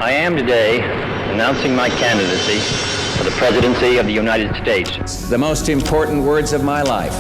I am today announcing my candidacy for the presidency of the United States. The most important words of my life.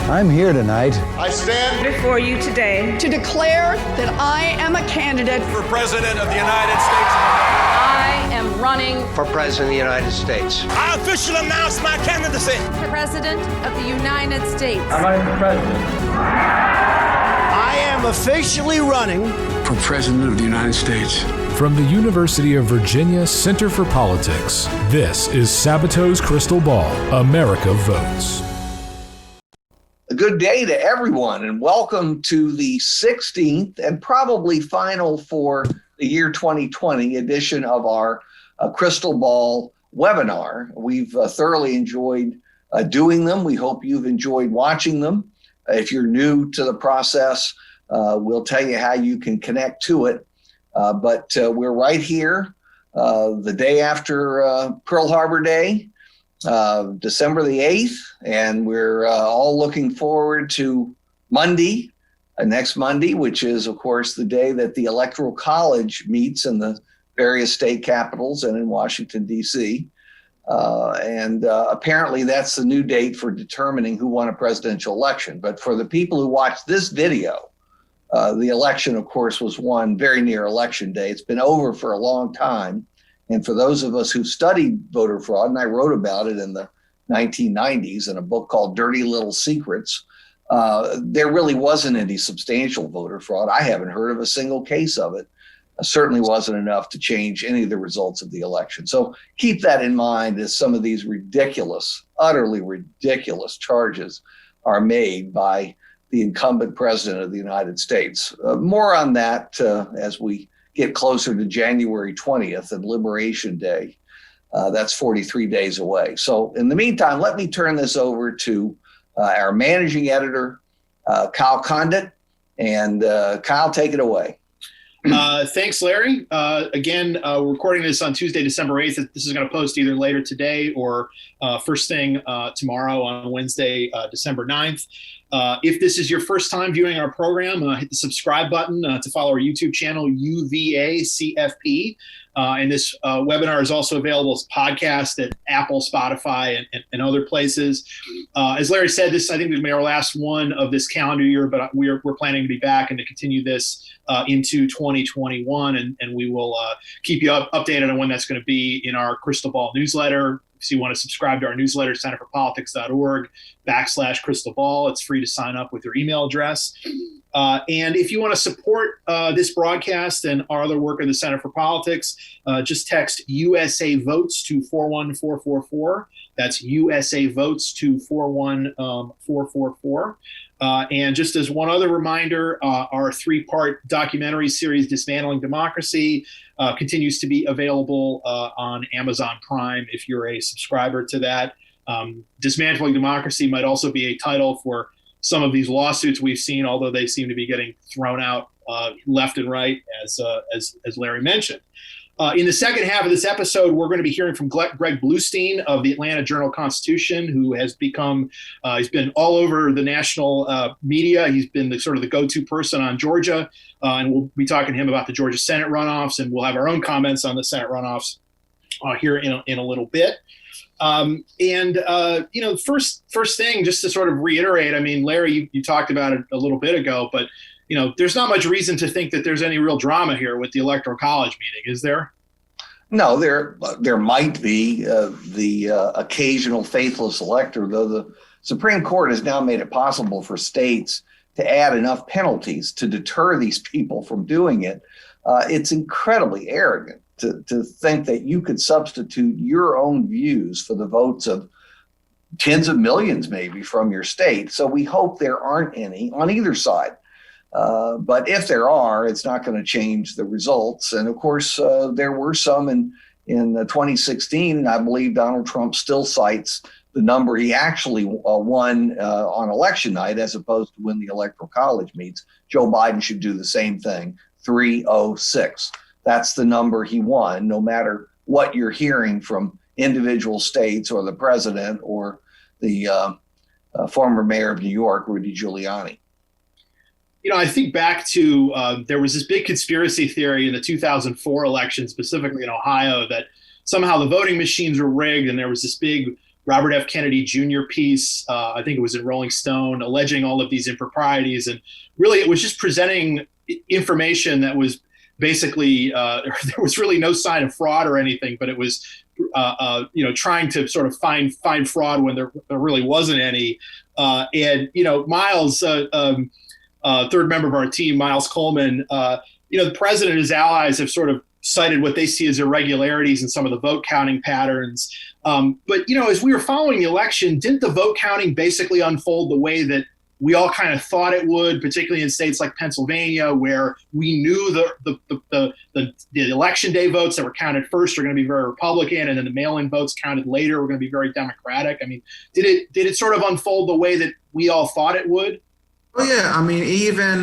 I'm here tonight. I stand before you today to declare that I am a candidate for President of the United States. I am running for President of the United States. I officially announce my candidacy for President of the United States. I'm the president. I am officially running for President of the United States. From the University of Virginia Center for Politics, this is Sabato's Crystal Ball, America Votes. A good day to everyone, and welcome to the 16th and probably final for the year 2020 edition of our Crystal Ball webinar. We've thoroughly enjoyed doing them. We hope you've enjoyed watching them. If you're new to the process, we'll tell you how you can connect to it. But we're right here the day after Pearl Harbor Day, December the 8th, and we're all looking forward to Monday, next Monday, which is, of course, the day that the Electoral College meets in the various state capitals and in Washington, D.C. And apparently that's the new date for determining who won a presidential election. But for the people who watch this video, the election, of course, was won very near Election Day. It's been over for a long time. And for those of us who studied voter fraud, and I wrote about it in the 1990s in a book called Dirty Little Secrets, there really wasn't any substantial voter fraud. I haven't heard of a single case of it. Certainly wasn't enough to change any of the results of the election. So keep that in mind as some of these ridiculous, utterly ridiculous charges are made by the incumbent president of the United States. More on that as we get closer to January 20th and Liberation Day. That's 43 days away. So in the meantime, let me turn this over to our managing editor, Kyle Condit. And Kyle, take it away. Thanks, Larry. Again, we're recording this on Tuesday, December 8th. This is going to post either later today or first thing tomorrow on Wednesday, December 9th. If this is your first time viewing our program, hit the subscribe button to follow our YouTube channel, UVACFP. And this webinar is also available as a podcast at Apple, Spotify, and other places. As Larry said, this I think will be our last one of this calendar year, but we're planning to be back and to continue this into 2021, and we will keep you updated on when that's going to be in our Crystal Ball newsletter. If you want to subscribe to our newsletter, centerforpolitics.org/Crystal Ball. It's free to sign up with your email address. And if you want to support this broadcast and our other work at the Center for Politics, just text USA Votes to 41444. That's USA Votes to 41444. And just as one other reminder, our three-part documentary series, Dismantling Democracy, continues to be available on Amazon Prime if you're a subscriber to that. Dismantling Democracy might also be a title for some of these lawsuits we've seen, although they seem to be getting thrown out left and right, as Larry mentioned. In the second half of this episode, we're going to be hearing from Greg Bluestein of the Atlanta Journal-Constitution, who has become, he's been all over the national media. He's been the go-to person on Georgia, and we'll be talking to him about the Georgia Senate runoffs, and we'll have our own comments on the Senate runoffs here in a little bit. First thing, just to sort of reiterate, I mean, Larry, you talked about it a little bit ago, but there's not much reason to think that there's any real drama here with the Electoral College meeting, is there? No, there might be the occasional faithless elector, though the Supreme Court has now made it possible for states to add enough penalties to deter these people from doing it. It's incredibly arrogant to think that you could substitute your own views for the votes of tens of millions maybe from your state. So we hope there aren't any on either side. But if there are, it's not going to change the results. And of course, there were some in 2016. And I believe Donald Trump still cites the number he actually won on election night as opposed to when the Electoral College meets. Joe Biden should do the same thing, 306. That's the number he won, no matter what you're hearing from individual states or the president or the former mayor of New York, Rudy Giuliani. I think back to there was this big conspiracy theory in the 2004 election, specifically in Ohio, that somehow the voting machines were rigged, and there was this big Robert F. Kennedy Jr. piece, I think it was in Rolling Stone, alleging all of these improprieties. And really, it was just presenting information that was basically, there was really no sign of fraud or anything, but it was, trying to sort of find fraud when there really wasn't any. Miles, third member of our team, Miles Coleman, the president and his allies have sort of cited what they see as irregularities in some of the vote counting patterns. But as we were following the election, didn't the vote counting basically unfold the way that we all kind of thought it would, particularly in states like Pennsylvania, where we knew the election day votes that were counted first are going to be very Republican, and then the mail-in votes counted later were going to be very Democratic? I mean, did it sort of unfold the way that we all thought it would? Oh yeah, I mean, even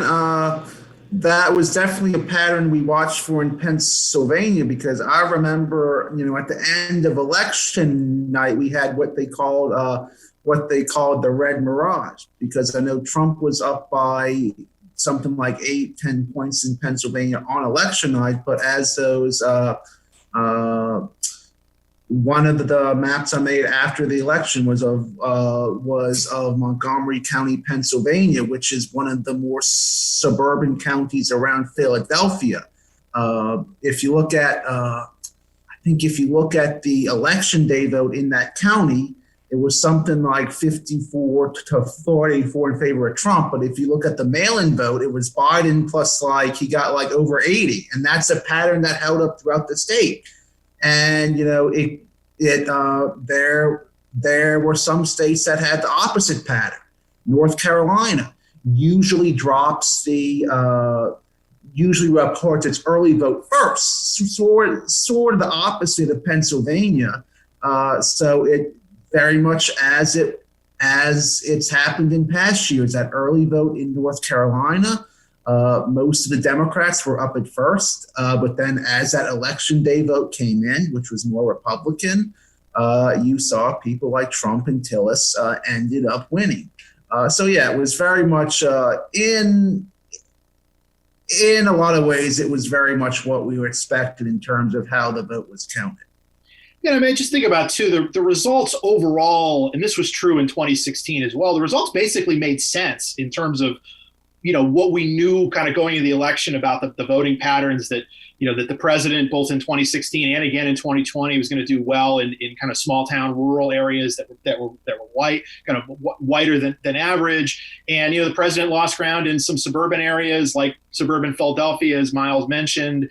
that was definitely a pattern we watched for in Pennsylvania, because I remember, at the end of election night, we had what they called the red mirage, because I know Trump was up by something like 8-10 points in Pennsylvania on election night, but as those one of the maps I made after the election was of Montgomery County, Pennsylvania, which is one of the more suburban counties around Philadelphia. If you look at the election day vote in that county, it was something like 54 to 44 in favor of Trump. But if you look at the mail-in vote, it was Biden plus he got over 80, and that's a pattern that held up throughout the state. And there were some states that had the opposite pattern. North Carolina usually reports its early vote first, sort of the opposite of Pennsylvania. So it very much as it's happened in past years, that early vote in North Carolina. Most of the Democrats were up at first, but then as that election day vote came in, which was more Republican, you saw people like Trump and Tillis ended up winning. It was very much in a lot of ways, it was very much what we were expected in terms of how the vote was counted. Yeah, I mean, just think about, too, the results overall, and this was true in 2016 as well, the results basically made sense in terms of what we knew kind of going into the election about the voting patterns, that, that the president, both in 2016 and again in 2020, was going to do well in kind of small town rural areas that were white, kind of whiter than average. And, the president lost ground in some suburban areas like suburban Philadelphia, as Miles mentioned,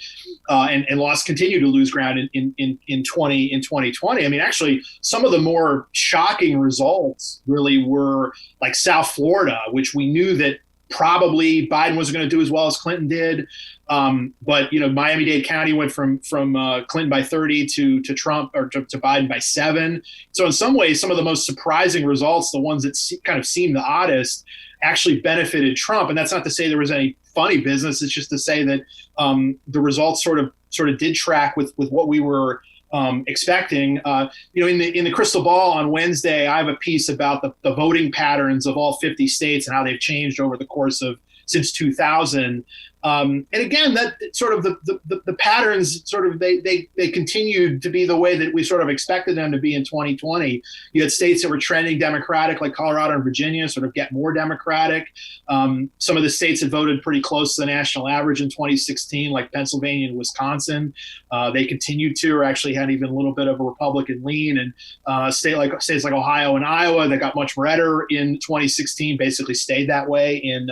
and continued to lose ground in 2020. I mean, actually, some of the more shocking results really were like South Florida, which we knew that probably Biden wasn't going to do as well as Clinton did. But, Miami-Dade County went from Clinton by 30 to Trump, or to Biden by 7. So in some ways, some of the most surprising results, the ones that kind of seemed the oddest, actually benefited Trump. And that's not to say there was any funny business. It's just to say that the results sort of did track with what we were expecting. In the crystal ball on Wednesday, I have a piece about the voting patterns of all 50 states and how they've changed over the course of since 2000. And again, that sort of the patterns sort of they continued to be the way that we sort of expected them to be in 2020. You had states that were trending Democratic, like Colorado and Virginia, sort of get more Democratic. Some of the states that voted pretty close to the national average in 2016, like Pennsylvania and Wisconsin, they continued to, or actually had even a little bit of a Republican lean. And states like Ohio and Iowa that got much redder in 2016 basically stayed that way in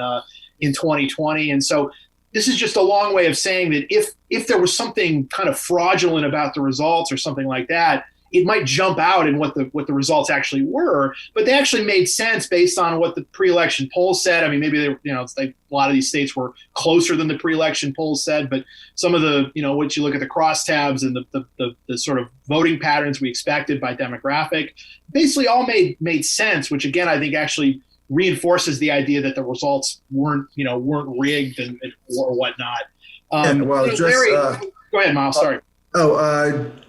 2020. And so this is just a long way of saying that if there was something kind of fraudulent about the results or something like that, it might jump out in what the results actually were, but they actually made sense based on what the pre-election polls said. I mean, maybe it's like a lot of these states were closer than the pre-election polls said, but some of the, once you look at the crosstabs and the sort of voting patterns we expected by demographic, basically all made sense, which again, I think actually reinforces the idea that the results weren't rigged or whatnot. Go ahead, Miles. Sorry.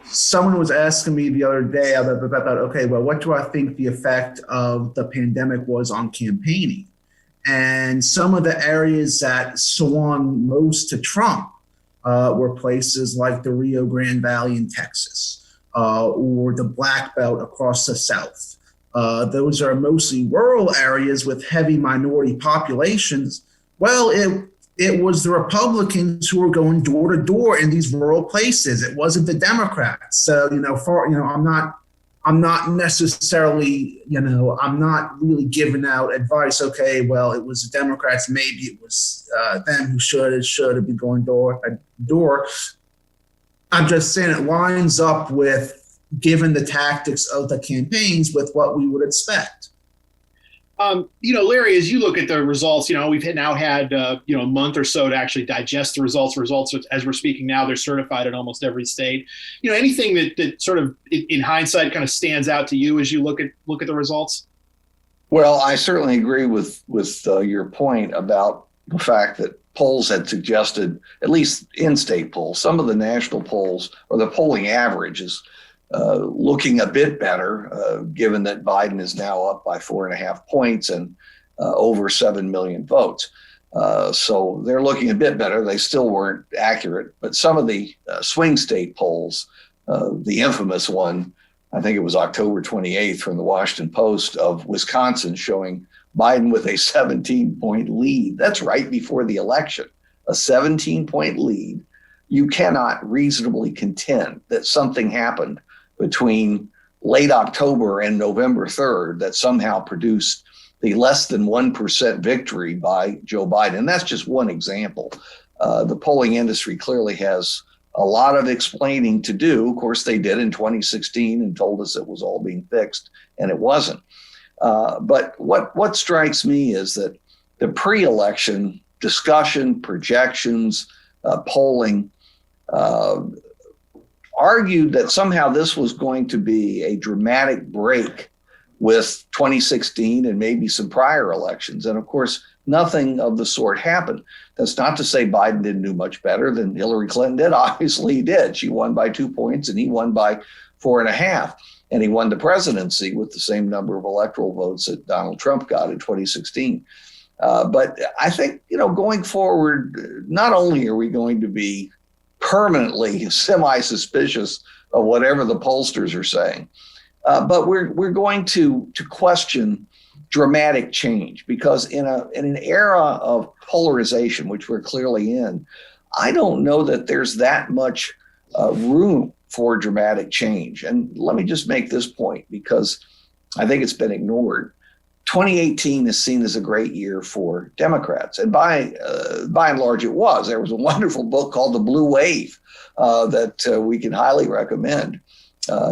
Someone was asking me the other day about, okay, well, what do I think the effect of the pandemic was on campaigning? And some of the areas that swung most to Trump were places like the Rio Grande Valley in Texas or the Black Belt across the South. Those are mostly rural areas with heavy minority populations. Well, it was the Republicans who were going door to door in these rural places. It wasn't the Democrats. So, I'm not necessarily, I'm not really giving out advice. Okay, well, it was the Democrats. Maybe it was them who should have been going door to door. I'm just saying it lines up with, given the tactics of the campaigns, with what we would expect. Larry, as you look at the results, we've now had, a month or so to actually digest the results. Results, as we're speaking now, they're certified in almost every state. Anything that sort of in hindsight kind of stands out to you as you look at the results? Well, I certainly agree with your point about the fact that polls had suggested, at least in-state polls, some of the national polls or the polling average is looking a bit better, given that Biden is now up by 4.5 points and over 7 million votes. So they're looking a bit better. They still weren't accurate, but some of the swing state polls, the infamous one, I think it was October 28th from the Washington Post of Wisconsin, showing Biden with a 17-point lead. That's right before the election, a 17-point lead. You cannot reasonably contend that something happened between late October and November 3rd that somehow produced the less than 1% victory by Joe Biden. And that's just one example. The polling industry clearly has a lot of explaining to do. Of course, they did in 2016 and told us it was all being fixed, and it wasn't. But what strikes me is that the pre-election discussion, projections, polling, argued that somehow this was going to be a dramatic break with 2016 and maybe some prior elections. And of course, nothing of the sort happened. That's not to say Biden didn't do much better than Hillary Clinton did. Obviously he did. She won by 2 points and he won by 4.5. And he won the presidency with the same number of electoral votes that Donald Trump got in 2016. But I think, going forward, not only are we going to be permanently semi-suspicious of whatever the pollsters are saying, but we're going to question dramatic change, because in an era of polarization, which we're clearly in, I don't know that there's that much room for dramatic change. And let me just make this point, because I think it's been ignored. 2018 is seen as a great year for Democrats, and by and large it was. There was a wonderful book called The Blue Wave that we can highly recommend.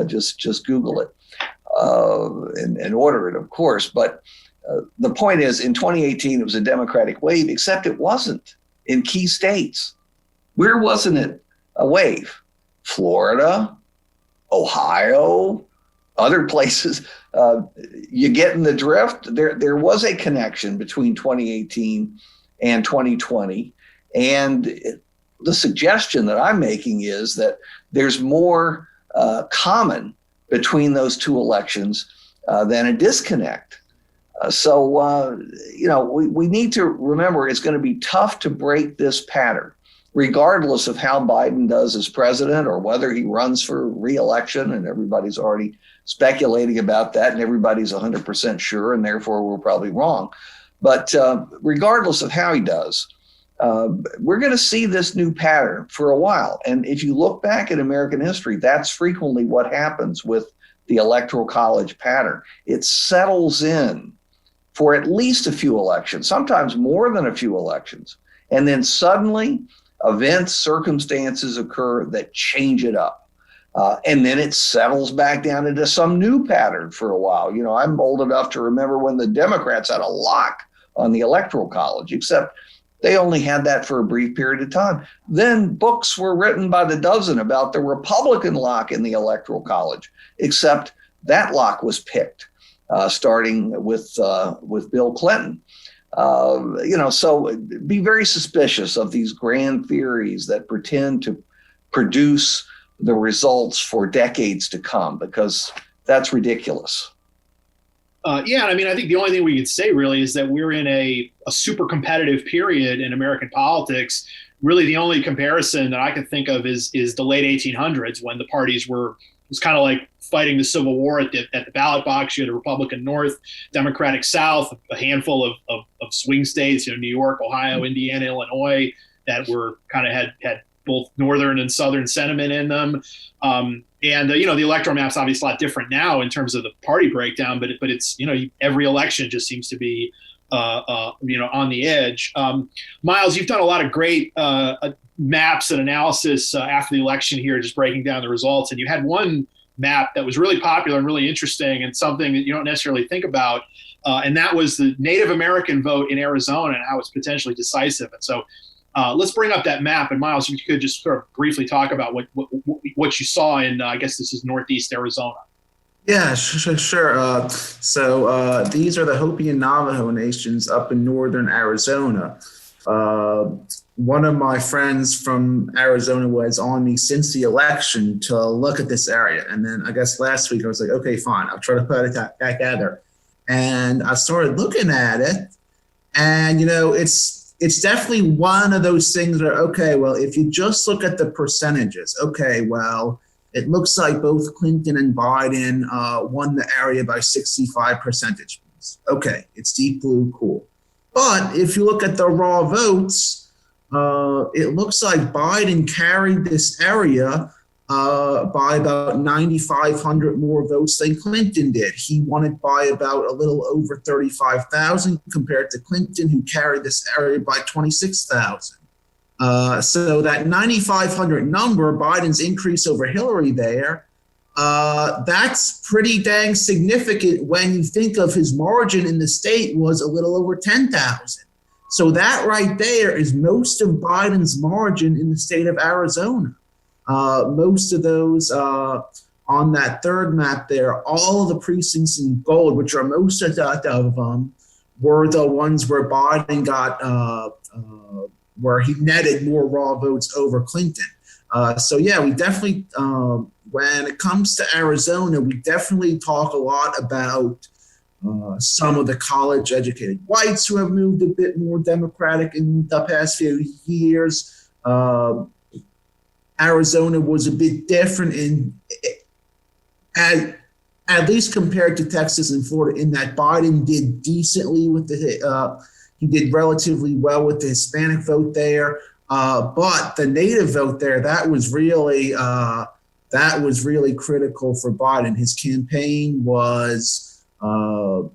Just Google it and order it, of course. But the point is, in 2018 it was a Democratic wave, except it wasn't in key states. Where wasn't it a wave? Florida, Ohio, other places. You get in the drift. There was a connection between 2018 and 2020. And the suggestion that I'm making is that there's more common between those two elections than a disconnect. So we need to remember it's going to be tough to break this pattern, regardless of how Biden does as president or whether he runs for re-election. And everybody's already speculating about that, and everybody's 100% sure, and therefore we're probably wrong. But regardless of how he does, we're going to see this new pattern for a while. And if you look back at American history, that's frequently what happens with the Electoral College pattern. It settles in for at least a few elections, sometimes more than a few elections. And then suddenly events, circumstances occur that change it up. And then it settles back down into some new pattern for a while. I'm old enough to remember when the Democrats had a lock on the Electoral College, except they only had that for a brief period of time. Then books were written by the dozen about the Republican lock in the Electoral College, except that lock was picked, starting with Bill Clinton. So be very suspicious of these grand theories that pretend to produce the results for decades to come, because that's ridiculous. Yeah, I mean, I think the only thing we could say really is that we're in a super competitive period in American politics. Really, the only comparison that I can think of is the late 1800s, when the parties was kind of like fighting the Civil War at the ballot box. You had a Republican North, Democratic South, a handful of swing states, New York, Ohio, Indiana, Illinois, that were kind of had both northern and southern sentiment in them. And the electoral map's obviously a lot different now in terms of the party breakdown, but it's every election just seems to be on the edge. Miles, you've done a lot of great maps and analysis after the election here, just breaking down the results, and you had one map that was really popular and really interesting and something that you don't necessarily think about, and that was the Native American vote in Arizona and how it's potentially decisive. And so let's bring up that map. And Miles, if you could just sort of briefly talk about what you saw in, I guess this is Northeast Arizona. Yeah, sure. So these are the Hopi and Navajo nations up in northern Arizona. One of my friends from Arizona was on me since the election to look at this area. And then I guess last week I was like, okay, fine, I'll try to put it together. And I started looking at it, and, it's definitely one of those things where, okay, well, if you just look at the percentages, okay, well, it looks like both Clinton and Biden won the area by 65 percentage points. Okay, it's deep blue, cool. But if you look at the raw votes, it looks like Biden carried this area by about 9,500 more votes than Clinton did. He won it by about a little over 35,000 compared to Clinton, who carried this area by 26,000. So that 9,500 number, Biden's increase over Hillary there, that's pretty dang significant when you think of his margin in the state was a little over 10,000. So that right there is most of Biden's margin in the state of Arizona. Most of those on that third map there, all of the precincts in gold, which are most of them, were the ones where Biden got where he netted more raw votes over Clinton. So yeah, we definitely, when it comes to Arizona, we definitely talk a lot about some of the college-educated whites who have moved a bit more Democratic in the past few years. Arizona was a bit different at least compared to Texas and Florida, in that Biden did decently with he did relatively well with the Hispanic vote there, but the Native vote there, that was really critical for Biden. His campaign was throughout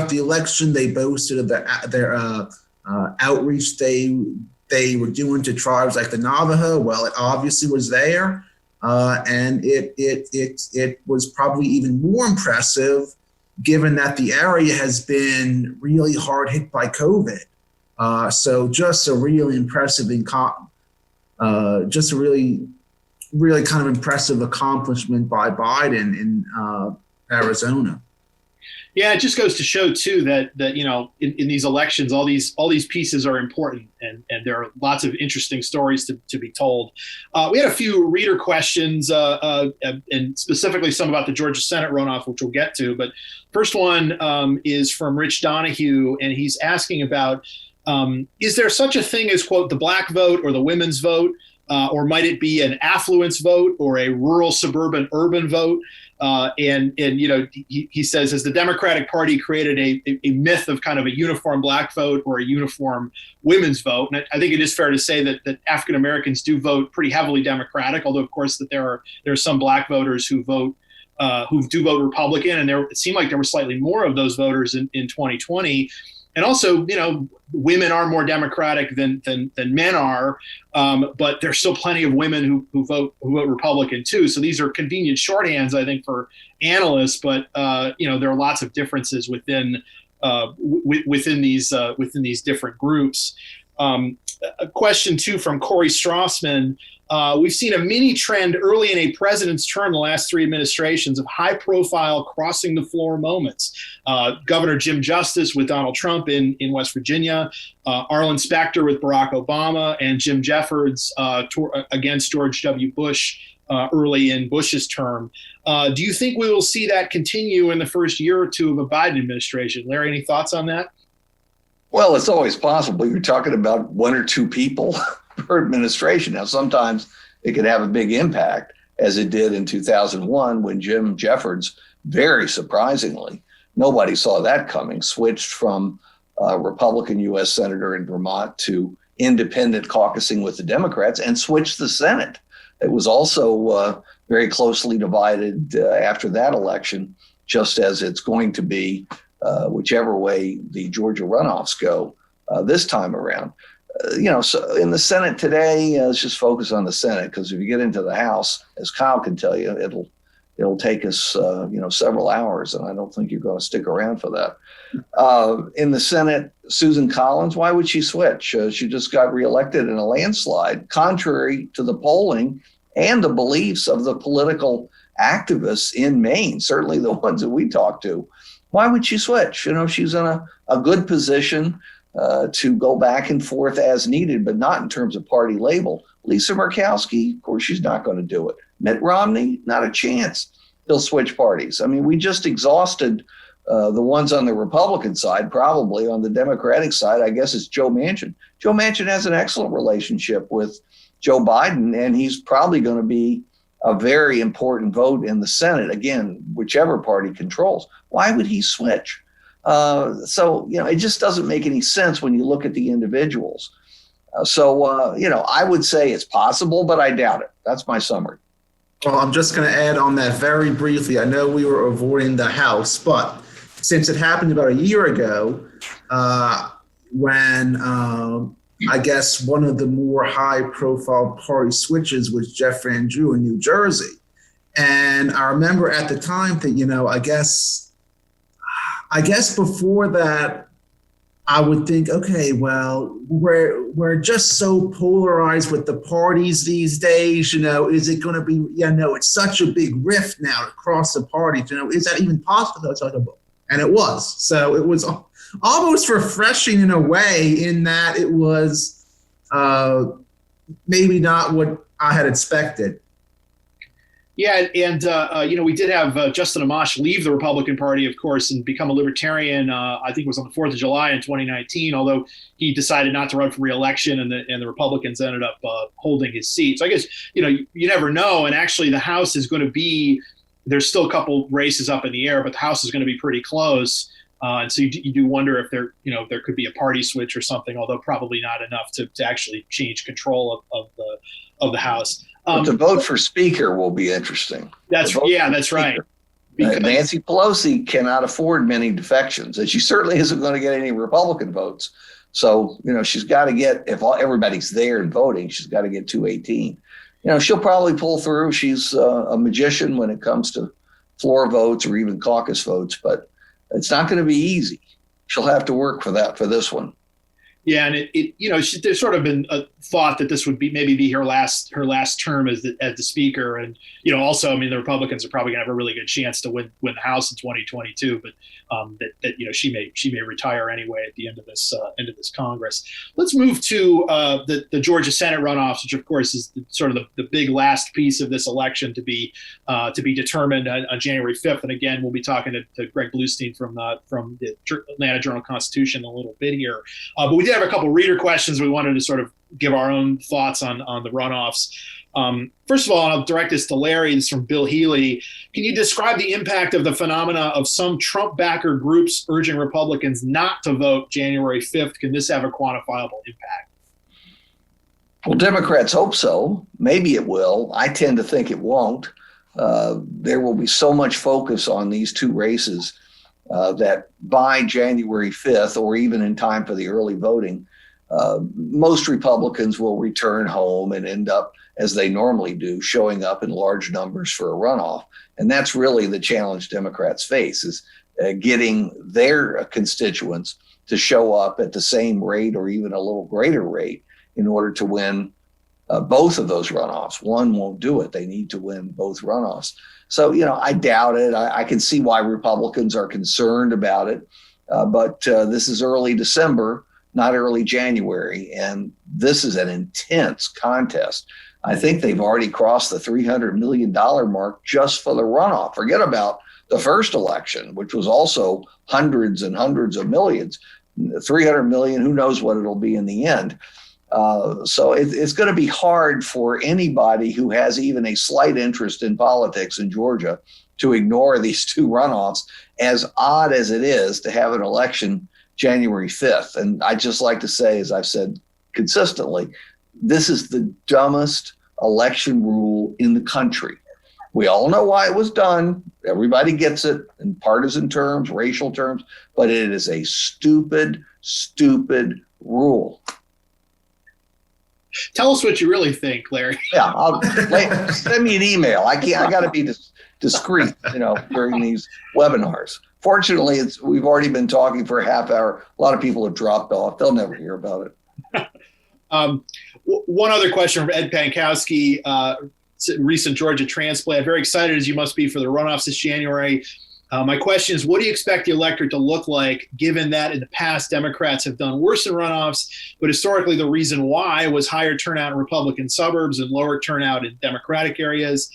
the election, they boasted of their outreach they were doing to tribes like the Navajo. Well, it obviously was there, and it was probably even more impressive given that the area has been really hard hit by COVID. So just a really impressive just a really kind of impressive accomplishment by Biden in Arizona. Yeah, it just goes to show too that in these elections, all these pieces are important, and there are lots of interesting stories to be told. We had a few reader questions, and specifically some about the Georgia Senate runoff, which we'll get to. But first one is from Rich Donahue, and he's asking about, is there such a thing as, quote, the black vote or the women's vote? Or might it be an affluence vote or a rural, suburban, urban vote? And he says, has the Democratic Party created a myth of kind of a uniform black vote or a uniform women's vote? And I think it is fair to say that African Americans do vote pretty heavily Democratic, although of course that there are some black voters who do vote Republican, and it seemed like there were slightly more of those voters in 2020. And also, women are more Democratic than men are, but there's still plenty of women who vote Republican too. So these are convenient shorthands, I think, for analysts. But there are lots of differences within these different groups. A question, too, from Corey Strassman. We've seen a mini trend early in a president's term, the last three administrations, of high-profile crossing the floor moments. Governor Jim Justice with Donald Trump in West Virginia, Arlen Specter with Barack Obama, and Jim Jeffords against George W. Bush early in Bush's term. Do you think we will see that continue in the first year or two of a Biden administration? Larry, any thoughts on that? Well, it's always possible. You're talking about one or two people per administration. Now, sometimes it could have a big impact, as it did in 2001 when Jim Jeffords, very surprisingly, nobody saw that coming, switched from Republican U.S. Senator in Vermont to independent caucusing with the Democrats and switched the Senate. It was also very closely divided after that election, just as it's going to be whichever way the Georgia runoffs go this time around. So in the Senate today, let's just focus on the Senate, because if you get into the House, as Kyle can tell you, it'll take us several hours, and I don't think you're going to stick around for that. In the Senate, Susan Collins, why would she switch? She just got reelected in a landslide, contrary to the polling and the beliefs of the political activists in Maine, certainly the ones that we talked to. Why would she switch? She's in a good position to go back and forth as needed, but not in terms of party label. Lisa Murkowski, of course, she's not going to do it. Mitt Romney, not a chance. He'll switch parties. I mean, we just exhausted the ones on the Republican side. Probably on the Democratic side, I guess it's Joe Manchin. Joe Manchin has an excellent relationship with Joe Biden, and he's probably going to be a very important vote in the Senate, again, whichever party controls. Why would he switch? It just doesn't make any sense when you look at the individuals. I would say it's possible, but I doubt it. That's my summary. Well, I'm just going to add on that very briefly. I know we were avoiding the House, but since it happened about a year ago, when I guess one of the more high-profile party switches was Jeff Van Drew in New Jersey. And I remember at the time that, I guess before that, I would think, okay, well, we're just so polarized with the parties these days. Is it going to be? It's such a big rift now across the parties. Is that even possible? And it was. So it was almost refreshing in a way, in that it was maybe not what I had expected. Yeah, and we did have Justin Amash leave the Republican Party, of course, and become a libertarian. I think it was on the 4th of July in 2019, although he decided not to run for re-election, and the Republicans ended up holding his seat. So I guess, you never know. And actually, the House is going to be – there's still a couple races up in the air, but the House is going to be pretty close. And so you do wonder if there could be a party switch or something, although probably not enough to actually change control of the House. But the vote for Speaker will be interesting. That's right. Because Nancy Pelosi cannot afford many defections, and she certainly isn't going to get any Republican votes. So, she's got to get, if everybody's there and voting, she's got to get 218. She'll probably pull through. She's a magician when it comes to floor votes or even caucus votes, but it's not going to be easy. She'll have to work for this one. Yeah, and there's sort of been a thought that this would be her last term as the speaker, and also, the Republicans are probably going to have a really good chance to win the House in 2022, but she may retire anyway at the end of this Congress. Let's move to the Georgia Senate runoffs, which of course is sort of the big last piece of this election to be determined on January 5th. And again, we'll be talking to Greg Bluestein from the Atlanta Journal-Constitution in a little bit here, but we did have a couple reader questions. We wanted to sort of give our own thoughts on the runoffs. First of all, I'll direct this to Larry. This is from Bill Healy. Can you describe the impact of the phenomena of some Trump backer groups urging Republicans not to vote January 5th? Can this have a quantifiable impact? Well, Democrats hope so. Maybe it will. I tend to think it won't. There will be so much focus on these two races that by January 5th, or even in time for the early voting, most Republicans will return home and end up, as they normally do, showing up in large numbers for a runoff. And that's really the challenge Democrats face, is getting their constituents to show up at the same rate or even a little greater rate in order to win both of those runoffs. One won't do it. They need to win both runoffs. So, I doubt it. I can see why Republicans are concerned about it. But this is early December, not early January. And this is an intense contest. I think they've already crossed the $300 million mark just for the runoff. Forget about the first election, which was also hundreds and hundreds of millions. 300 million, who knows what it'll be in the end. So it's going to be hard for anybody who has even a slight interest in politics in Georgia to ignore these two runoffs, as odd as it is to have an election January 5th. And I just like to say, as I've said consistently, this is the dumbest election rule in the country. We all know why it was done. Everybody gets it in partisan terms, racial terms, but it is a stupid, stupid rule. Tell us what you really think, Larry. Yeah, send me an email. I got to be discreet, during these webinars. Fortunately, we've already been talking for a half hour. A lot of people have dropped off. They'll never hear about it. One other question from Ed Pankowski, recent Georgia transplant. Very excited as you must be for the runoffs this January. My question is, what do you expect the electorate to look like, given that in the past Democrats have done worse in runoffs, but historically the reason why was higher turnout in Republican suburbs and lower turnout in Democratic areas.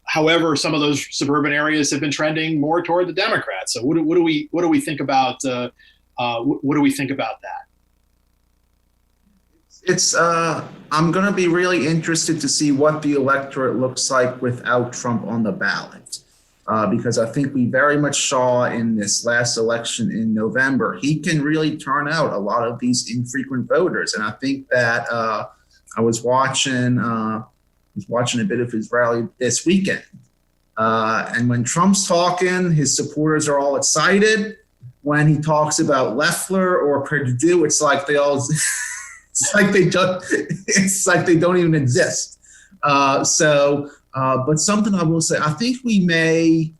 However, some of those suburban areas have been trending more toward the Democrats. So what do we think about what do we think about that? I'm going to be really interested to see what the electorate looks like without Trump on the ballot. Because I think we very much saw in this last election in November, he can really turn out a lot of these infrequent voters. And I think that I was watching a bit of his rally this weekend. And when Trump's talking, his supporters are all excited. When he talks about Loeffler or Perdue, it's like they don't even exist. But something I will say, I think we may,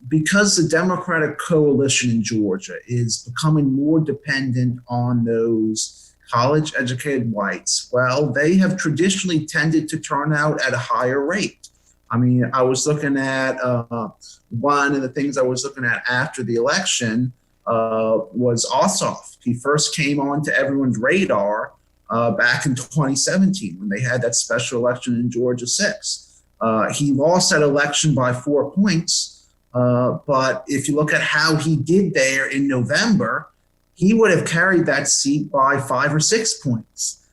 because the Democratic coalition in Georgia is becoming more dependent on those college-educated whites, well, they have traditionally tended to turn out at a higher rate. I mean, I was looking at one of the things I was looking at after the election was Ossoff. He first came onto everyone's radar back in 2017 when they had that special election in Georgia 6. He lost that election by 4 points, but if you look at how he did there in November, he would have carried that seat by 5 or 6 points.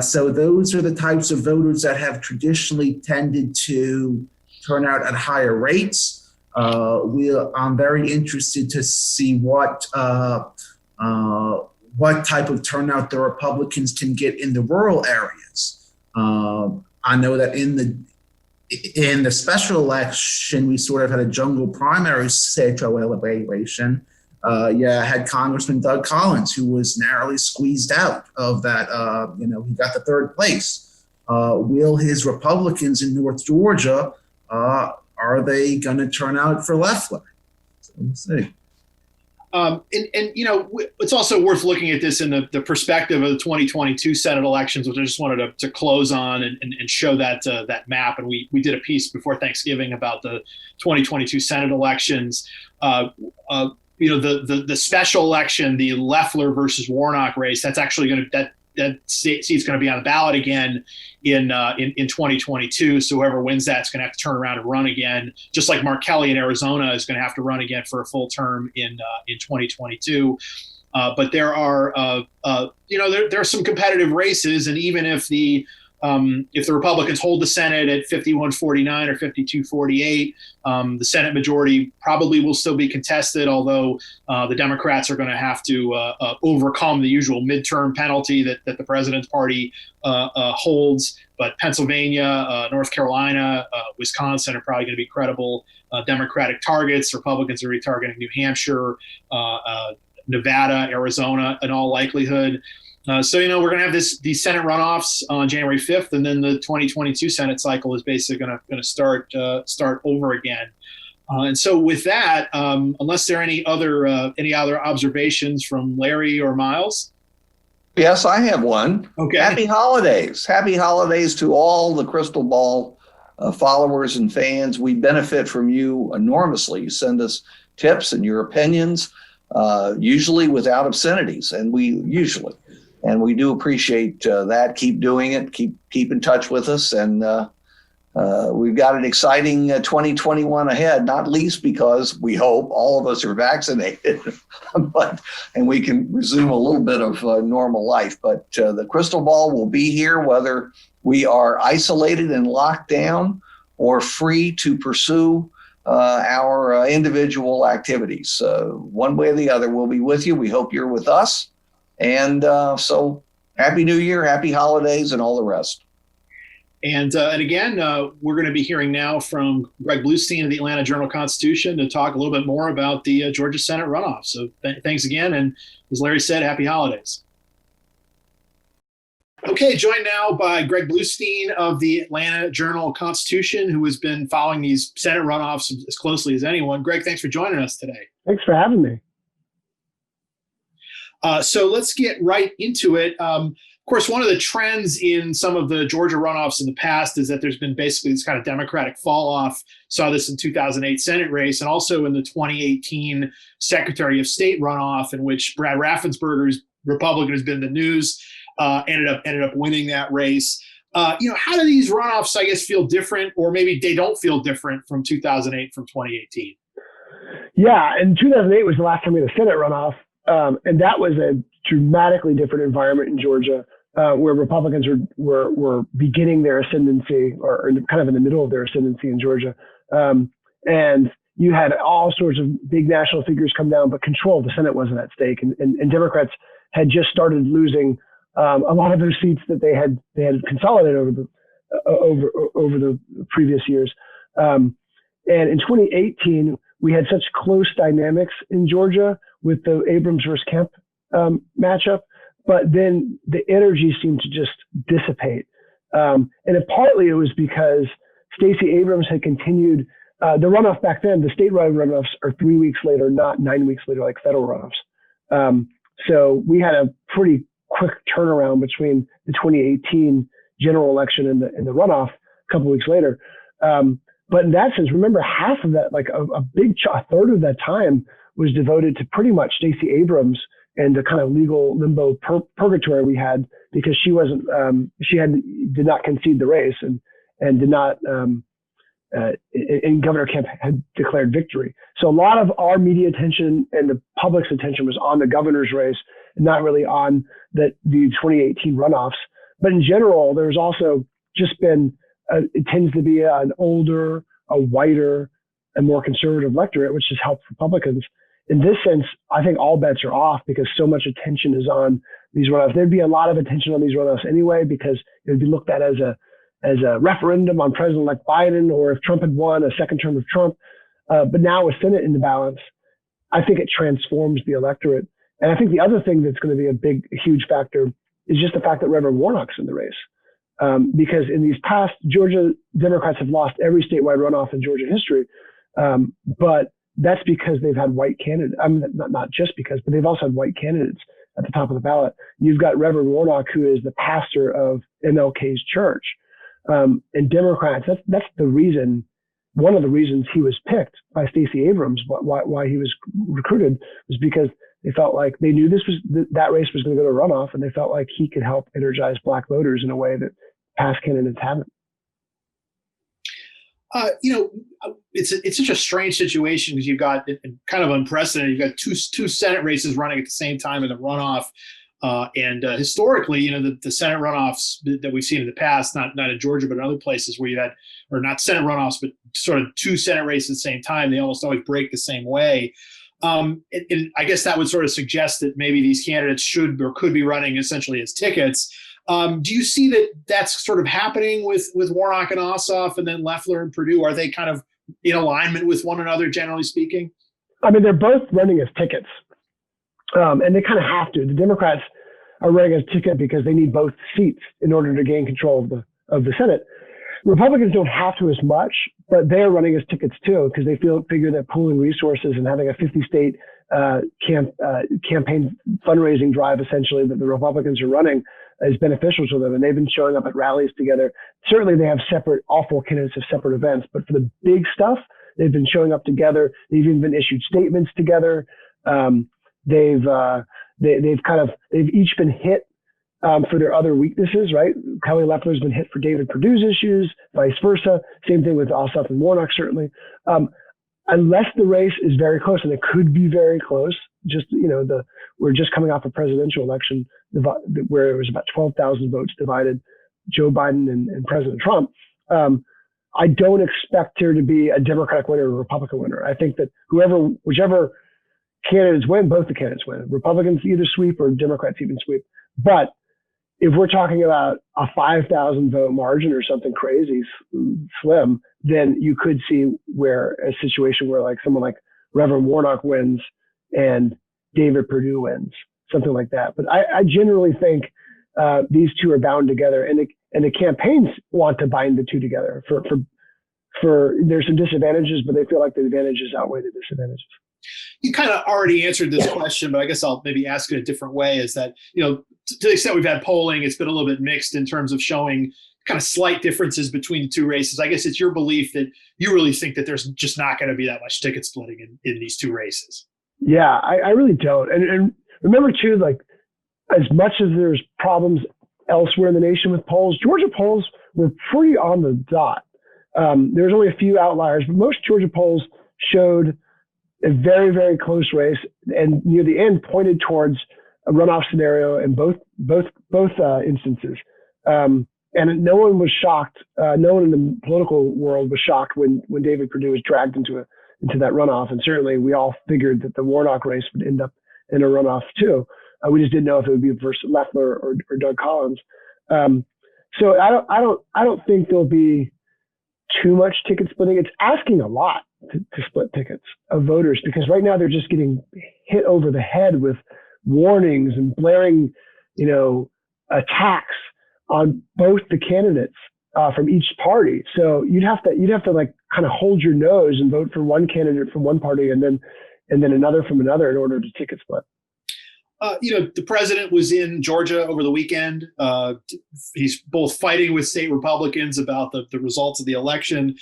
So those are the types of voters that have traditionally tended to turn out at higher rates. I'm very interested to see what type of turnout the Republicans can get in the rural areas. I know that in the special election, we sort of had a jungle primary situation. Had Congressman Doug Collins, who was narrowly squeezed out of that. He got the third place. Will his Republicans in North Georgia, are they going to turn out for Loeffler? So we'll see. It's also worth looking at this in the perspective of the 2022 Senate elections, which I just wanted to close on and show that map. And we did a piece before Thanksgiving about the 2022 Senate elections. The special election, the Loeffler versus Warnock race, that's actually going to that seat's going to be on the ballot again in 2022. So whoever wins that's going to have to turn around and run again, just like Mark Kelly in Arizona is going to have to run again for a full term in 2022. But there are there are some competitive races, and even if the Republicans hold the Senate at 51-49 or 52-48, the Senate majority probably will still be contested, although the Democrats are going to have to overcome the usual midterm penalty that the president's party holds. But Pennsylvania, North Carolina, Wisconsin are probably going to be credible Democratic targets. Republicans are retargeting New Hampshire, Nevada, Arizona, in all likelihood. So we're going to have these Senate runoffs on January 5th, and then the 2022 Senate cycle is basically going to start over again. And so with that, unless there are any other observations from Larry or Miles? Yes, I have one. Okay. Happy holidays. Happy holidays to all the Crystal Ball followers and fans. We benefit from you enormously. You send us tips and your opinions, usually without obscenities, and we do appreciate that. Keep doing it. Keep in touch with us, and we've got an exciting 2021 ahead, not least because we hope all of us are vaccinated, and we can resume a little bit of normal life. But the Crystal Ball will be here whether we are isolated and locked down or free to pursue our individual activities. One way or the other, we'll be with you. We hope you're with us. And so Happy New Year, happy holidays, and all the rest. And again, we're going to be hearing now from Greg Bluestein of the Atlanta Journal-Constitution to talk a little bit more about the Georgia Senate runoff. So thanks again. And as Larry said, happy holidays. Okay, joined now by Greg Bluestein of the Atlanta Journal-Constitution, who has been following these Senate runoffs as closely as anyone. Greg, thanks for joining us today. Thanks for having me. So let's get right into it. Of course, one of the trends in some of the Georgia runoffs in the past is that there's been basically this kind of Democratic fall off. Saw this in 2008 Senate race and also in the 2018 Secretary of State runoff, in which Brad Raffensperger's Republican has been in the news, ended up winning that race. How do these runoffs, I guess, feel different, or maybe they don't feel different from 2008 from 2018? Yeah, and 2008 was the last time we had a Senate runoff, and that was a dramatically different environment in Georgia. Where Republicans were beginning their ascendancy, or kind of in the middle of their ascendancy in Georgia. And you had all sorts of big national figures come down, but control of the Senate wasn't at stake. And Democrats had just started losing a lot of those seats that they had consolidated over the previous years. And in 2018, we had such close dynamics in Georgia with the Abrams versus Kemp matchup. But then the energy seemed to just dissipate. And partly it was because Stacey Abrams had continued the runoff back then. The statewide runoffs are 3 weeks later, not 9 weeks later, like federal runoffs. So we had a pretty quick turnaround between the 2018 general election and the runoff a couple of weeks later. But in that sense, remember, half of that, like a third of that time was devoted to pretty much Stacey Abrams and the kind of legal limbo purgatory we had, because she did not concede the race and did not, and Governor Kemp had declared victory. So a lot of our media attention and the public's attention was on the governor's race, and not really on the 2018 runoffs. But in general, there's also just been, it tends to be an older, a whiter, and more conservative electorate, which has helped Republicans. In this sense, I think all bets are off because so much attention is on these runoffs. There'd be a lot of attention on these runoffs anyway, because it would be looked at as a referendum on President-elect Biden, or if Trump had won, a second term of Trump. But now with Senate in the balance, I think it transforms the electorate. And I think the other thing that's going to be a huge factor is just the fact that Reverend Warnock's in the race. Because in these past, Georgia Democrats have lost every statewide runoff in Georgia history. But that's because they've had white candidates. I mean, not just because, but they've also had white candidates at the top of the ballot. You've got Reverend Warnock, who is the pastor of MLK's church. And Democrats, that's the reason, one of the reasons he was picked by Stacey Abrams, why he was recruited, was because they felt like they knew that race was going to go to runoff, and they felt like he could help energize Black voters in a way that past candidates haven't. It's such a strange situation because you've got kind of unprecedented. You've got two Senate races running at the same time in the runoff, and historically, the Senate runoffs that we've seen in the past, not in Georgia but in other places where you had, or not Senate runoffs, but sort of two Senate races at the same time, they almost always break the same way. And I guess that would sort of suggest that maybe these candidates should or could be running essentially as tickets. Do you see that that's sort of happening with Warnock and Ossoff, and then Loeffler and Perdue? Are they kind of in alignment with one another, generally speaking? I mean, they're both running as tickets, and they kind of have to. The Democrats are running as ticket because they need both seats in order to gain control of the Senate. Republicans don't have to as much, but they're running as tickets too, because they figure that pooling resources and having a 50-state campaign fundraising drive, essentially, that the Republicans are running is beneficial to them. And they've been showing up at rallies together. Certainly they have all four candidates have separate events, but for the big stuff, they've been showing up together. They've even been issued statements together. They've each been hit for their other weaknesses, right? Kelly Loeffler's been hit for David Perdue's issues, vice versa. Same thing with Ossoff and Warnock, certainly. Unless the race is very close, and it could be very close, we're just coming off a presidential election where it was about 12,000 votes divided Joe Biden and President Trump. I don't expect there to be a Democratic winner or a Republican winner. I think that whichever candidates win, both the candidates win. Republicans either sweep or Democrats even sweep. But if we're talking about a 5,000 vote margin or something crazy slim, then you could see where a situation where like someone like Reverend Warnock wins and David Perdue wins, something like that. But I generally think these two are bound together, and the campaigns want to bind the two together. For there's some disadvantages, but they feel like the advantages outweigh the disadvantages. You kind of already answered this question, but I guess I'll maybe ask it a different way. Is that, to the extent we've had polling, it's been a little bit mixed in terms of showing kind of slight differences between the two races. I guess it's your belief that you really think that there's just not going to be that much ticket splitting in these two races. Yeah, I really don't. And remember too, like as much as there's problems elsewhere in the nation with polls, Georgia polls were pretty on the dot. There's only a few outliers, but most Georgia polls showed a very, very close race, and near the end pointed towards a runoff scenario in both instances. And no one was shocked. No one in the political world was shocked when David Perdue was dragged into that runoff. And certainly we all figured that the Warnock race would end up in a runoff too. We just didn't know if it would be versus Loeffler or Doug Collins. So I don't think there'll be too much ticket splitting. It's asking a lot to split tickets of voters, because right now they're just getting hit over the head with warnings and blaring, attacks on both the candidates from each party. So you'd have to like kind of hold your nose and vote for one candidate from one party and then another from another in order to ticket split. The president was in Georgia over the weekend. He's both fighting with state Republicans about the results of the election,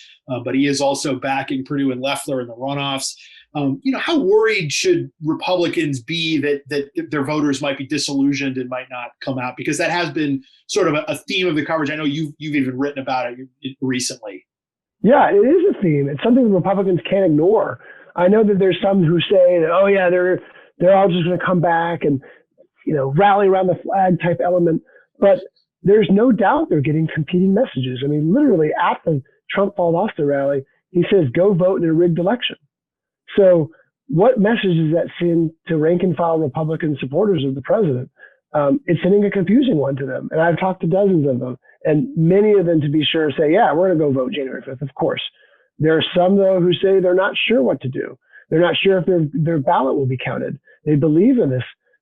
but he is also backing Perdue and Loeffler in the runoffs. How worried should Republicans be that their voters might be disillusioned and might not come out? Because that has been sort of a theme of the coverage. I know you've even written about it recently. Yeah, it is a theme. It's something Republicans can't ignore. I know that there's some who say that, oh yeah, they're all just going to come back and, rally around the flag type element. But there's no doubt they're getting competing messages. I mean, literally at the Trump Valdosta rally, he says, go vote in a rigged election. So what message does that send to rank and file Republican supporters of the president? It's sending a confusing one to them. And I've talked to dozens of them, and many of them, to be sure, say, yeah, we're going to go vote January 5th, of course. There are some, though, who say they're not sure what to do. They're not sure if their ballot will be counted. They believe in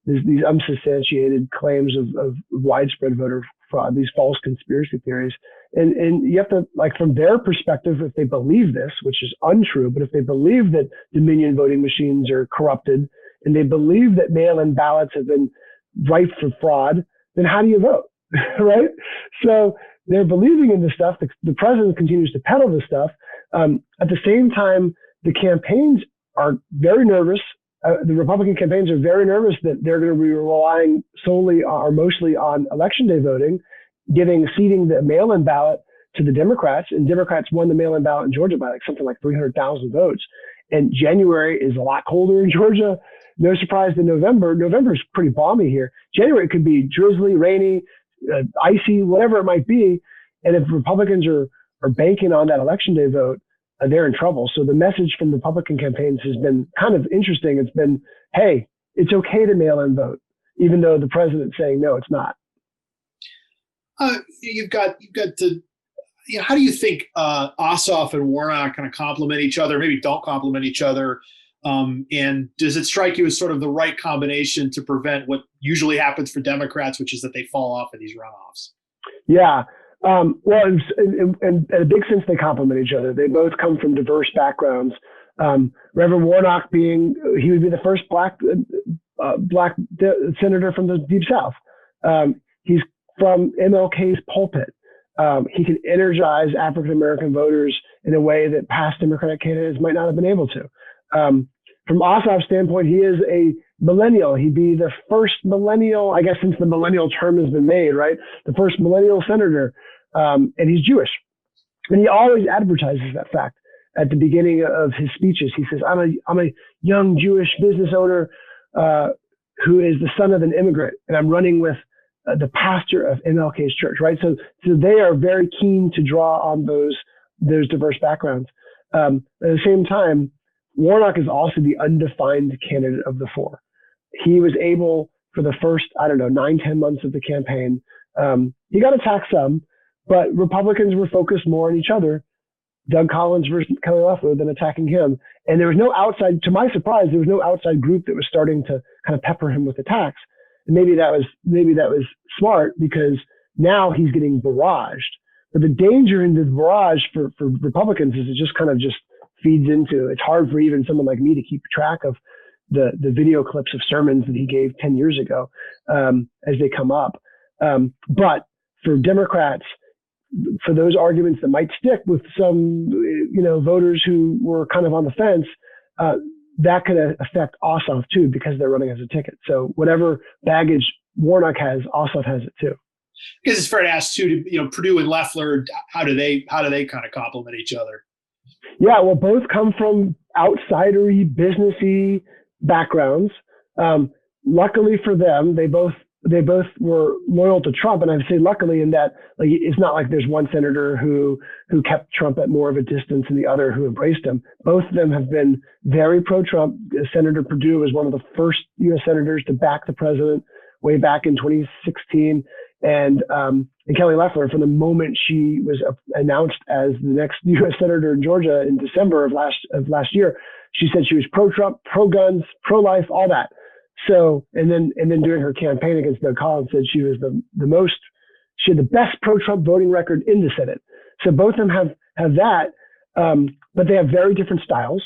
these unsubstantiated claims of widespread voter fraud, these false conspiracy theories. And you have to, like, from their perspective, if they believe this, which is untrue, but if they believe that Dominion voting machines are corrupted and they believe that mail-in ballots have been rife for fraud, then how do you vote, right? So they're believing in this stuff. The president continues to peddle this stuff. At the same time, the campaigns are very nervous. The Republican campaigns are very nervous that they're going to be relying solely or mostly on election day voting, ceding the mail-in ballot to the Democrats. And Democrats won the mail-in ballot in Georgia by something like 300,000 votes. And January is a lot colder in Georgia. No surprise that November is pretty balmy here. January could be drizzly, rainy, icy, whatever it might be. And if Republicans are banking on that election day vote, they're in trouble. So the message from Republican campaigns has been kind of interesting. It's been, hey, it's okay to mail in vote, even though the president's saying, no, it's not. You've got to, how do you think Ossoff and Warnock kind of complement each other, maybe don't complement each other? And does it strike you as sort of the right combination to prevent what usually happens for Democrats, which is that they fall off in these runoffs? Yeah. Well, in a big sense, they complement each other. They both come from diverse backgrounds. Reverend Warnock he would be the first black senator from the Deep South. He's from MLK's pulpit. He can energize African-American voters in a way that past Democratic candidates might not have been able to. From Ossoff's standpoint, he is a millennial. He'd be the first millennial, I guess, since the millennial term has been made, right? The first millennial senator. And he's Jewish. And he always advertises that fact at the beginning of his speeches. He says, I'm a young Jewish business owner who is the son of an immigrant, and I'm running with the pastor of MLK's church, right? So they are very keen to draw on those diverse backgrounds. At the same time, Warnock is also the undefined candidate of the four. He was able, for the first, 9-10 months of the campaign, he got attacked some, but Republicans were focused more on each other, Doug Collins versus Kelly Loeffler, than attacking him. And there was no outside, to my surprise, there was no outside group that was starting to kind of pepper him with attacks. And maybe that was smart, because now he's getting barraged. But the danger in the barrage for Republicans is it just kind of feeds into, it's hard for even someone like me to keep track of the video clips of sermons that he gave 10 years ago as they come up. But for Democrats, for those arguments that might stick with some, voters who were kind of on the fence, that could affect Ossoff too, because they're running as a ticket. So whatever baggage Warnock has, Ossoff has it too. Because it's fair to ask too, Perdue and Loeffler, how do they kind of complement each other? Yeah, well, both come from outsidery, businessy backgrounds. Luckily for them, they both were loyal to Trump, and I'd say luckily in that, like, it's not like there's one senator who kept Trump at more of a distance and the other who embraced him. Both of them have been very pro-Trump. Senator Perdue was one of the first U.S. senators to back the president way back in 2016, and Kelly Loeffler, from the moment she was announced as the next U.S. senator in Georgia in December of last year, she said she was pro-Trump, pro-guns, pro-life, all that. So, and then during her campaign against Doug Collins, said she was she had the best pro-Trump voting record in the Senate. So both of them have that, but they have very different styles.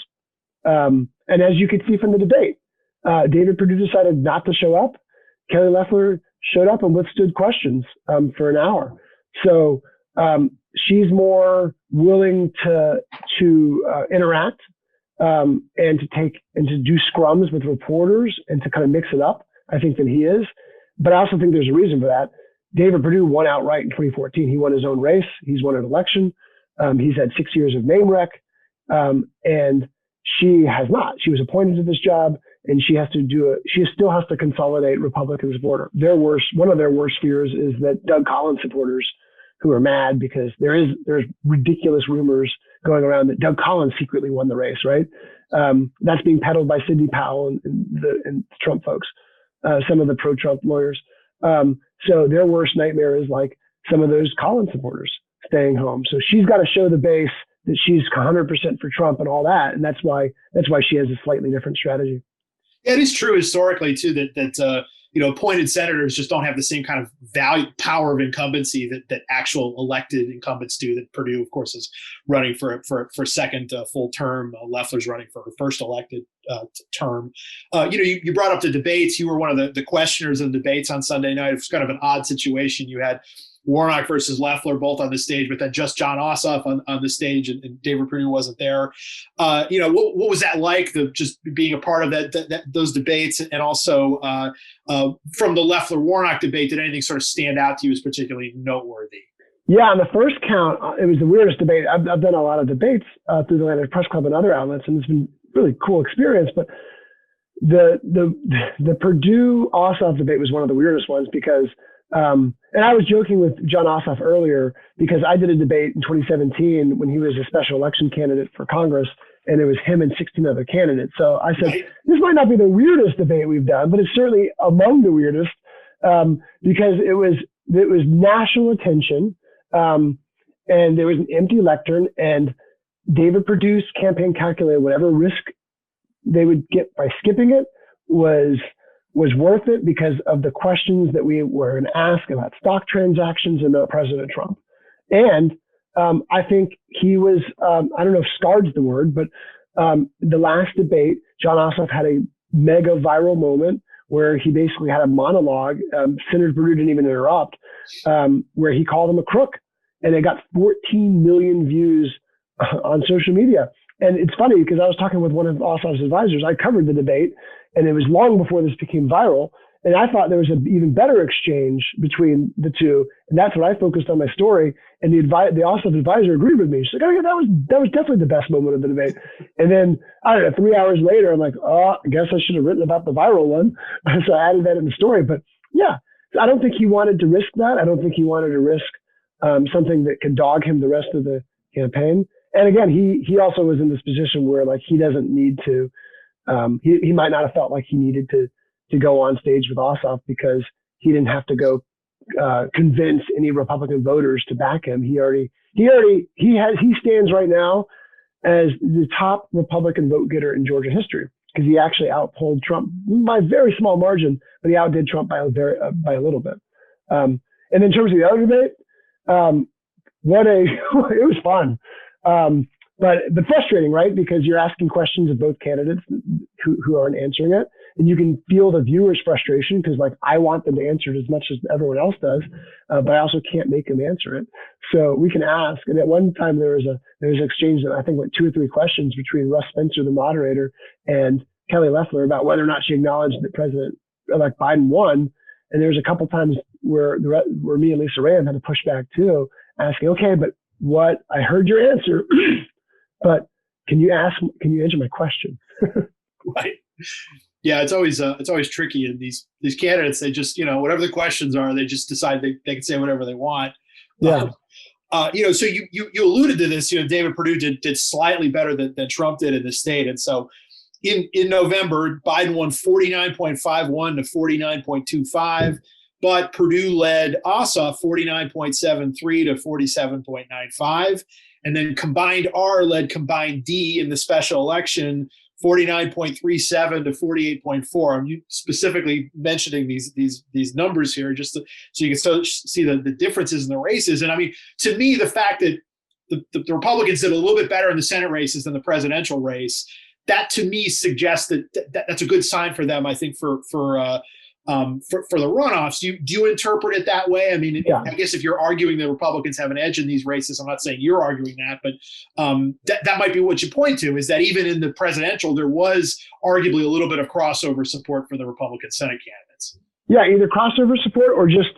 And as you could see from the debate, David Perdue decided not to show up. Kelly Loeffler showed up and withstood questions for an hour. So she's more willing to interact. And to do scrums with reporters and to kind of mix it up, I think, than he is. But I also think there's a reason for that. David Perdue won outright in 2014. He won his own race. He's won an election. He's had 6 years of name rec. And she has not. She was appointed to this job, and she still has to consolidate Republicans' border. One of their worst fears is that Doug Collins supporters, who are mad because there's ridiculous rumors going around that Doug Collins secretly won the race, right? That's being peddled by Sidney Powell and the Trump folks, some of the pro-Trump lawyers. So their worst nightmare is like some of those Collins supporters staying home. So she's got to show the base that she's 100% for Trump and all that, and that's why she has a slightly different strategy. Yeah, it is true historically too that appointed senators just don't have the same kind of power of incumbency that actual elected incumbents do. That Perdue, of course, is running for second full term. Loeffler's running for her first elected term. You brought up the debates. You were one of the questioners in the debates on Sunday night. It was kind of an odd situation. You had Warnock versus Loeffler both on the stage, but then just John Ossoff on the stage, and David Perdue wasn't there. What was that like? Just being a part of those debates, and also from the Loeffler-Warnock debate, did anything sort of stand out to you as particularly noteworthy? Yeah, on the first count, it was the weirdest debate. I've done a lot of debates through the Atlanta Press Club and other outlets, and it's been a really cool experience. But the Perdue Ossoff debate was one of the weirdest ones because. And I was joking with John Ossoff earlier because I did a debate in 2017 when he was a special election candidate for Congress, and it was him and 16 other candidates. So I said, this might not be the weirdest debate we've done, but it's certainly among the weirdest because it was national attention, and there was an empty lectern, and David Perdue's campaign calculated whatever risk they would get by skipping it was worth it because of the questions that we were going to ask about stock transactions and about President Trump. And I think he was, I don't know if scarred's the word, but the last debate, John Ossoff had a mega viral moment where he basically had a monologue. Senator Perdue didn't even interrupt, where he called him a crook. And it got 14 million views on social media. And it's funny because I was talking with one of Ossoff's advisors. I covered the debate, and it was long before this became viral. And I thought there was an even better exchange between the two. And that's what I focused on my story. And the Ossoff advisor agreed with me. She's like, oh, yeah, that was definitely the best moment of the debate. And then, I don't know, 3 hours later, I'm like, oh, I guess I should have written about the viral one. So I added that in the story. But yeah, I don't think he wanted to risk that. I don't think he wanted to risk something that could dog him the rest of the campaign. And again, he also was in this position where like he doesn't need to, he might not have felt like he needed to go on stage with Ossoff because he didn't have to go convince any Republican voters to back him. He stands right now as the top Republican vote getter in Georgia history because he actually outpolled Trump by a very small margin, but he outdid Trump by a little bit. And in terms of the other debate, it was fun. But frustrating, right? Because you're asking questions of both candidates who aren't answering it. And you can feel the viewer's frustration because like, I want them to answer it as much as everyone else does, but I also can't make them answer it. So we can ask. And at one time there was an exchange that I think went 2 or 3 questions between Russ Spencer, the moderator, and Kelly Loeffler about whether or not she acknowledged that President-elect Biden won. And there was a couple times where me and Lisa Rand had to push back too, asking, okay, but what I heard your answer, but can you answer my question? Right. Yeah, it's always tricky. And these candidates, they just, whatever the questions are, they just decide they can say whatever they want. Yeah. So you alluded to this, David Perdue did slightly better than Trump did in the state. And so in November, Biden won 49.51 to 49.25. But Perdue led Ossoff 49.73 to 47.95. And then combined R led combined D in the special election 49.37 to 48.4. I'm specifically mentioning these numbers here just so you can see the differences in the races. And I mean, to me, the fact that the Republicans did a little bit better in the Senate races than the presidential race, that to me suggests that's a good sign for them, I think, for the runoffs. Do you interpret it that way? I mean, yeah. I guess if you're arguing the Republicans have an edge in these races, I'm not saying you're arguing that, but that might be what you point to, is that even in the presidential, there was arguably a little bit of crossover support for the Republican Senate candidates. Yeah, either crossover support or just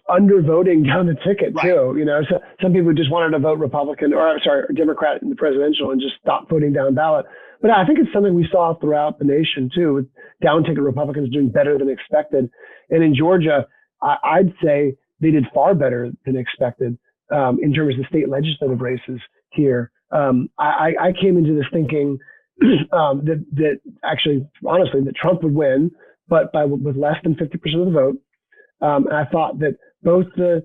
undervoting down the ticket too. So some people just wanted to vote Republican Democrat in the presidential and just stop voting down ballot. But I think it's something we saw throughout the nation too, with down ticket Republicans doing better than expected. And in Georgia, I'd say they did far better than expected in terms of the state legislative races here. I came into this thinking that actually, honestly, that Trump would win, but with less than 50% of the vote. And I thought that both the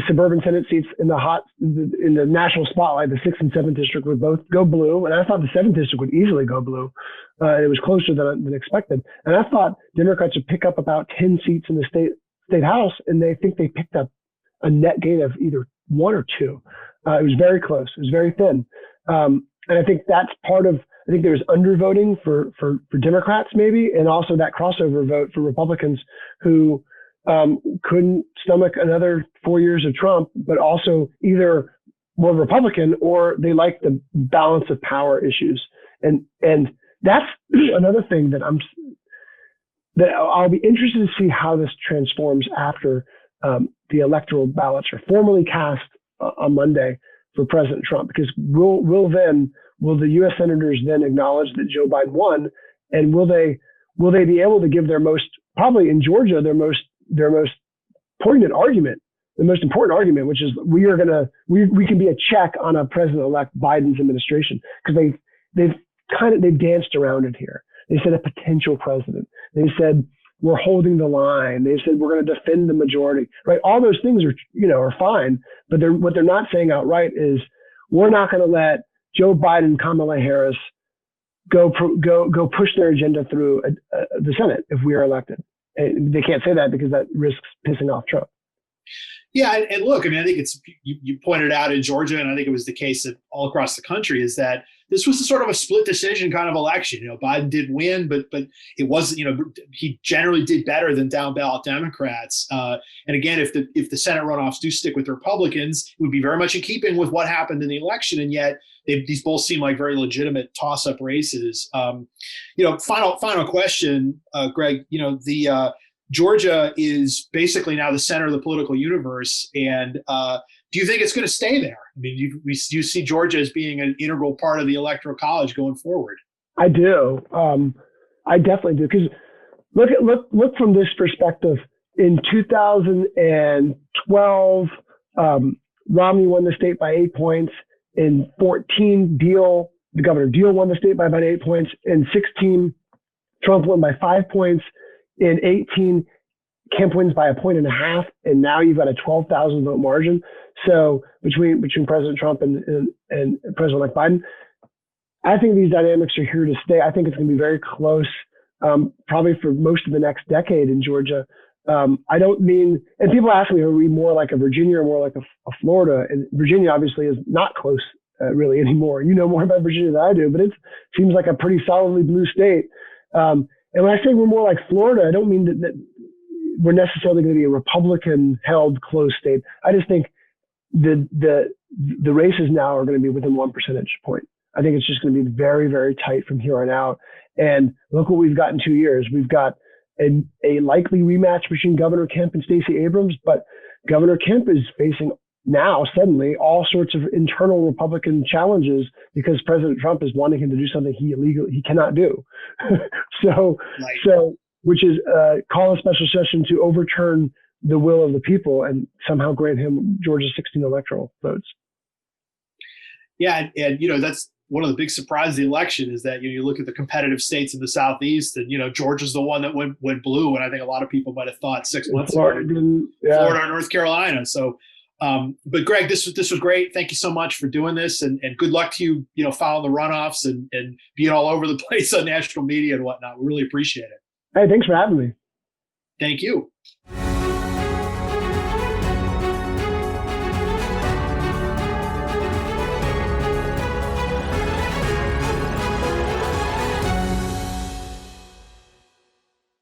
suburban Senate seats in the national spotlight, the 6th and 7th district, would both go blue. And I thought the 7th district would easily go blue. It was closer than expected. And I thought Democrats would pick up about 10 seats in the state house. And they think they picked up a net gain of either 1 or 2. It was very close. It was very thin. And I think that's part of, I think there was undervoting for Democrats maybe, and also that crossover vote for Republicans who couldn't stomach another 4 years of Trump, but also either were Republican or they like the balance of power issues. And that's another thing that I'll be interested to see how this transforms after the electoral ballots are formally cast on Monday for President Trump, because will the U.S. senators then acknowledge that Joe Biden won, and will they be able to give their most, probably in Georgia, their most poignant argument, the most important argument, which is we can be a check on a President-elect Biden's administration, because they've danced around it here. They said a potential president. They said we're holding the line. They said we're going to defend the majority. Right? All those things are fine, but what they're not saying outright is we're not going to let Joe Biden, Kamala Harris go push their agenda through the Senate if we are elected. And they can't say that because that risks pissing off Trump. Yeah, and look, I mean, I think it's you pointed out in Georgia, and I think it was the case all across the country, is that this was a sort of a split decision kind of election. Biden did win, but it wasn't. He generally did better than down ballot Democrats. And again, if the Senate runoffs do stick with the Republicans, it would be very much in keeping with what happened in the election. And yet, these both seem like very legitimate toss-up races. Final question, Greg. Georgia is basically now the center of the political universe. And do you think it's going to stay there? I mean, you see Georgia as being an integral part of the Electoral College going forward? I do. I definitely do. Because look from this perspective. In 2012, Romney won the state by 8 points. In 14, Governor Deal won the state by about 8 points. In 16, Trump won by 5 points. In 18, Kemp wins by 1.5 points, and now you've got a 12,000 vote margin. So between President Trump and President-elect Biden, I think these dynamics are here to stay. I think it's going to be very close, probably for most of the next decade in Georgia. I don't mean, and people ask me, are we more like a Virginia or more like a Florida? And Virginia obviously is not close really anymore. You know more about Virginia than I do, but it seems like a pretty solidly blue state. And when I say we're more like Florida, I don't mean that we're necessarily going to be a Republican-held close state. I just think the races now are going to be within 1 percentage point. I think it's just going to be very, very tight from here on out. And look what we've got in 2 years. We've got a likely rematch between Governor Kemp and Stacey Abrams, but Governor Kemp is facing now suddenly all sorts of internal Republican challenges because President Trump is wanting him to do something he cannot do. So which is call a special session to overturn the will of the people and somehow grant him Georgia's 16 electoral votes. Yeah, and that's one of the big surprises of the election is that you look at the competitive states in the Southeast, and Georgia's the one that went blue, and I think a lot of people might have thought 6 months ago, Florida and North Carolina. So. But Greg, this was great. Thank you so much for doing this, and good luck to you, following the runoffs and being all over the place on national media and whatnot. We really appreciate it. Hey, thanks for having me. Thank you.